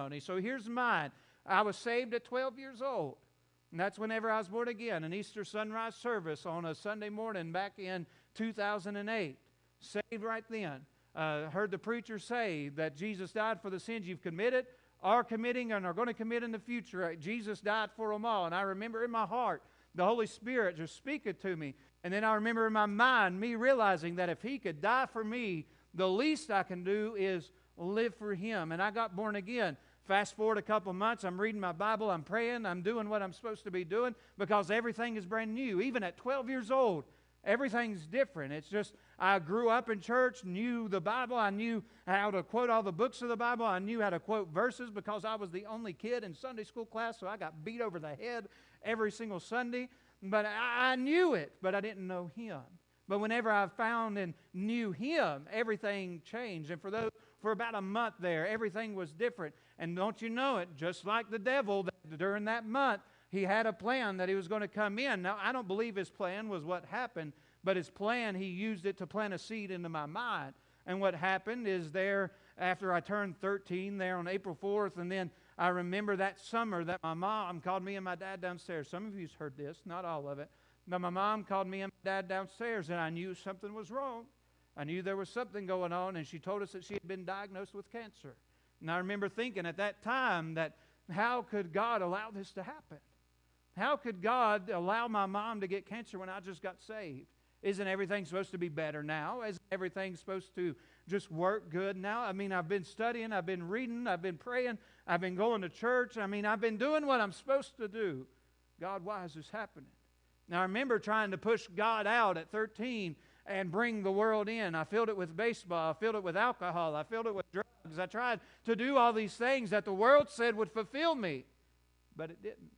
testimony. So here's mine. I was saved at 12 years old. And that's whenever I was born again, an Easter sunrise service on a Sunday morning back in 2008. Saved right then. Heard the preacher say that Jesus died for the sins you've committed, are committing, and are going to commit in the future. Jesus died for them all. And I remember in my heart, the Holy Spirit just speaking to me. And then I remember in my mind, me realizing that if He could die for me, the least I can do is live for Him. And I got born again. Fast forward a couple months, I'm reading my Bible, I'm praying, I'm doing what I'm supposed to be doing because everything is brand new. Even at 12 years old, everything's different. It's just, I grew up in church, knew the Bible, I knew how to quote all the books of the Bible, I knew how to quote verses because I was the only kid in Sunday school class, so I got beat over the head every single Sunday. But I knew it, but I didn't know Him. But whenever I found and knew Him, everything changed. And for about a month there, everything was different. And don't you know it, just like the devil, during that month, he had a plan that he was going to come in. Now, I don't believe his plan was what happened, but his plan, he used it to plant a seed into my mind. And what happened is there, after I turned 13, there on April 4th, and then I remember that summer that my mom called me and my dad downstairs. Some of you's heard this, not all of it. But my mom called me and my dad downstairs, and I knew something was wrong. I knew there was something going on, and she told us that she had been diagnosed with cancer. And I remember thinking at that time that how could God allow this to happen? How could God allow my mom to get cancer when I just got saved? Isn't everything supposed to be better now? Isn't everything supposed to just work good now? I mean, I've been studying, I've been reading, I've been praying, I've been going to church. I mean, I've been doing what I'm supposed to do. God, why is this happening? Now, I remember trying to push God out at 13 and bring the world in. I filled it with baseball. I filled it with alcohol. I filled it with drugs. I tried to do all these things that the world said would fulfill me, but it didn't.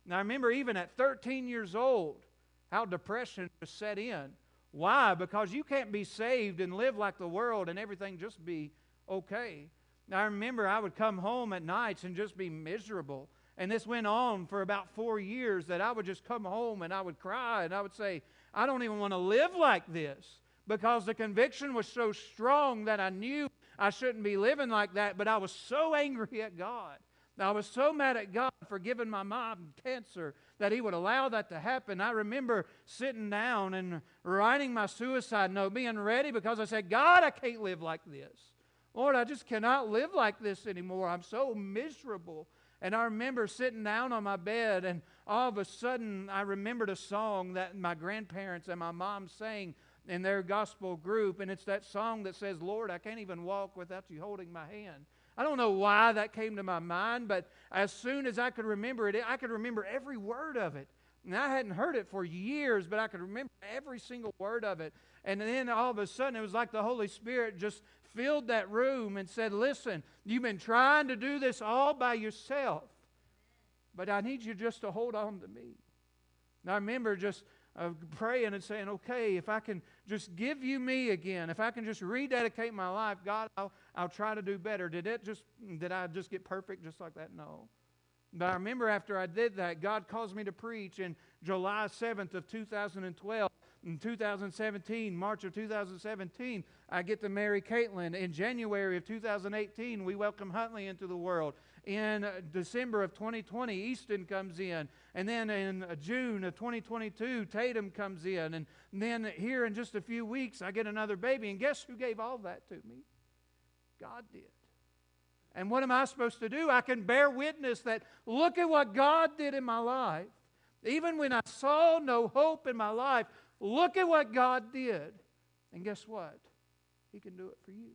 Now, I remember even at 13 years old, how depression just set in. Why? Because you can't be saved and live like the world and everything just be okay. Now, I remember I would come home at nights and just be miserable. And this went on for about 4 years, that I would just come home and I would cry and I would say, I don't even want to live like this, because the conviction was so strong that I knew I shouldn't be living like that. But I was so angry at God. I was so mad at God for giving my mom cancer that He would allow that to happen. I remember sitting down and writing my suicide note, being ready, because I said, God, I can't live like this. Lord, I just cannot live like this anymore. I'm so miserable. And I remember sitting down on my bed, and all of a sudden I remembered a song that my grandparents and my mom sang in their gospel group. And it's that song that says, Lord, I can't even walk without you holding my hand. I don't know why that came to my mind, but as soon as I could remember it, I could remember every word of it. And I hadn't heard it for years, but I could remember every single word of it. And then all of a sudden, it was like the Holy Spirit just filled that room and said, listen, you've been trying to do this all by yourself, but I need you just to hold on to me. And I remember just praying and saying, okay, if I can just give you me again, if I can just rededicate my life, God, I'll try to do better. Did I just get perfect just like that? No. But I remember after I did that, God caused me to preach in July 7th of 2012. In 2017, March of 2017, I get to marry Caitlin. In January of 2018, we welcome Huntley into the world. In December of 2020, Easton comes in. And then in June of 2022, Tatum comes in. And then here in just a few weeks, I get another baby. And guess who gave all that to me? God did. And what am I supposed to do? I can bear witness that look at what God did in my life. Even when I saw no hope in my life, look at what God did. And guess what? He can do it for you.